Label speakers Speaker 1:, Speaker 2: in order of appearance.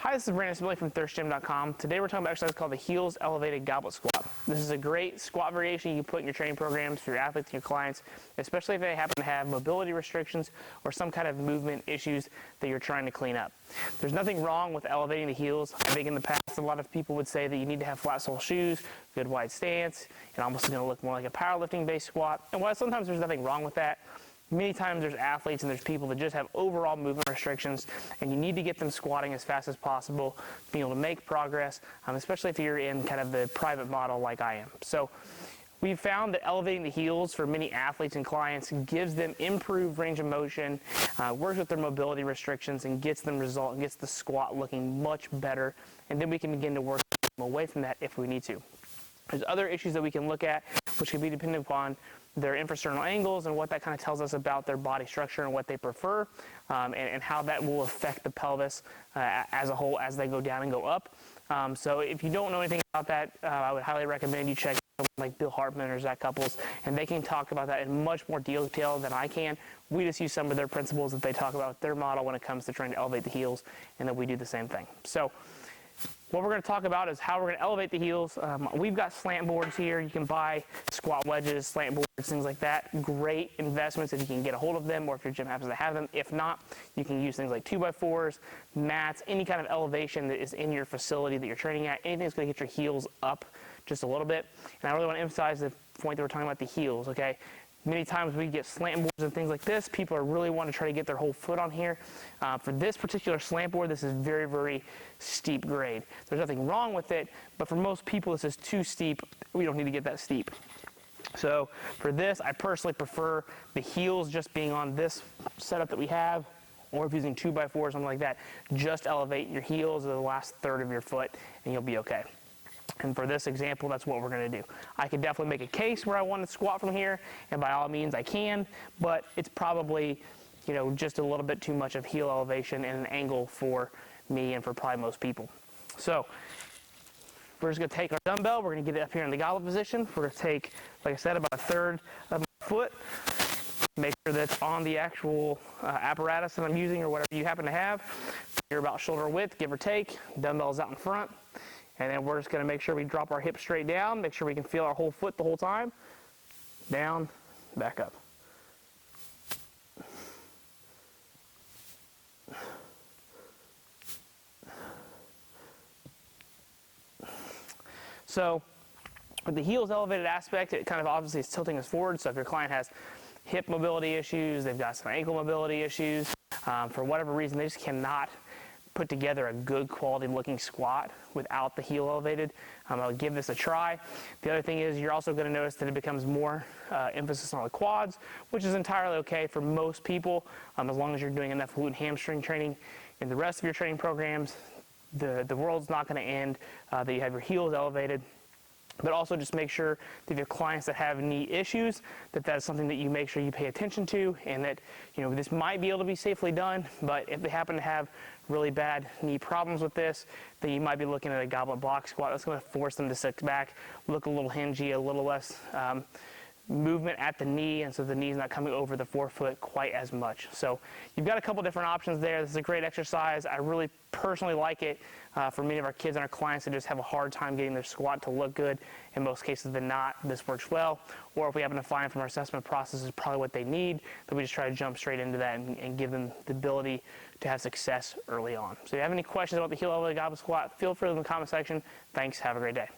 Speaker 1: Hi, this is Brandon Smiley from thirstgym.com. Today we're talking about an exercise called the heels elevated goblet squat. This is a great squat variation you can put in your training programs for your athletes and your clients, especially if they happen to have mobility restrictions or some kind of movement issues that you're trying to clean up. There's nothing wrong with elevating the heels. I think in the past a lot of people would say that you need to have flat sole shoes, good wide stance, and almost going to look more like a powerlifting based squat. And while sometimes there's nothing wrong with that, many times there's athletes and there's people that just have overall movement restrictions, and you need to get them squatting as fast as possible, being able to make progress, especially if you're in kind of the private model like I am. So we've found that elevating the heels for many athletes and clients gives them improved range of motion, works with their mobility restrictions, and gets the squat looking much better, and then we can begin to work away from that if we need to. There's other issues that we can look at, which can be dependent upon their infrasternal angles and what that kind of tells us about their body structure and what they prefer, and how that will affect the pelvis as a whole as they go down and go up. So if you don't know anything about that, I would highly recommend you check someone like Bill Hartman or Zach Couples, and they can talk about that in much more detail than I can. We just use some of their principles that they talk about with their model when it comes to trying to elevate the heels, and then we do the same thing. So what we're going to talk about is how we're going to elevate the heels. We've got slant boards here. You can buy squat wedges, slant boards, things like that. Great investments if you can get a hold of them, or if your gym happens to have them. If not, you can use things like 2x4s, mats, any kind of elevation that is in your facility that you're training at. Anything that's going to get your heels up just a little bit. And I really want to emphasize the point that we're talking about the heels, okay? Many times we get slant boards and things like this. People are really want to try to get their whole foot on here. For this particular slant board, this is very, very steep grade. There's nothing wrong with it, but for most people, this is too steep. We don't need to get that steep. So for this, I personally prefer the heels just being on this setup that we have, or if using 2x4 or something like that, just elevate your heels to the last third of your foot and you'll be okay. And for this example, that's what we're going to do. I could definitely make a case where I want to squat from here, and by all means I can, but it's probably, just a little bit too much of heel elevation and an angle for me and for probably most people. So we're just going to take our dumbbell, we're going to get it up here in the goblet position. We're going to take, like I said, about a third of my foot, make sure that it's on the actual apparatus that I'm using or whatever you happen to have. You're about shoulder width, give or take. Dumbbell's out in front. And then we're just going to make sure we drop our hips straight down, make sure we can feel our whole foot the whole time. Down, back up. So with the heels elevated aspect, it kind of obviously is tilting us forward. So if your client has hip mobility issues, they've got some ankle mobility issues, for whatever reason, they just cannot put together a good quality looking squat without the heel elevated, I would give this a try. The other thing is you're also going to notice that it becomes more emphasis on the quads, which is entirely okay for most people, as long as you're doing enough glute and hamstring training in the rest of your training programs. The world's not going to end that you have your heels elevated. But also just make sure that if you have clients that have knee issues, that is something that you make sure you pay attention to, and that this might be able to be safely done, but if they happen to have really bad knee problems with this, then you might be looking at a goblet block squat that's going to force them to sit back, look a little hingy, a little less movement at the knee, and so the knee's not coming over the forefoot quite as much. So you've got a couple different options there. This is a great exercise. I really personally like it for many of our kids and our clients that just have a hard time getting their squat to look good. In most cases than not, this works well. Or if we happen to find from our assessment process is probably what they need, then we just try to jump straight into that and give them the ability to have success early on. So if you have any questions about the heel elevated goblet squat, feel free to leave in the comment section. Thanks. Have a great day.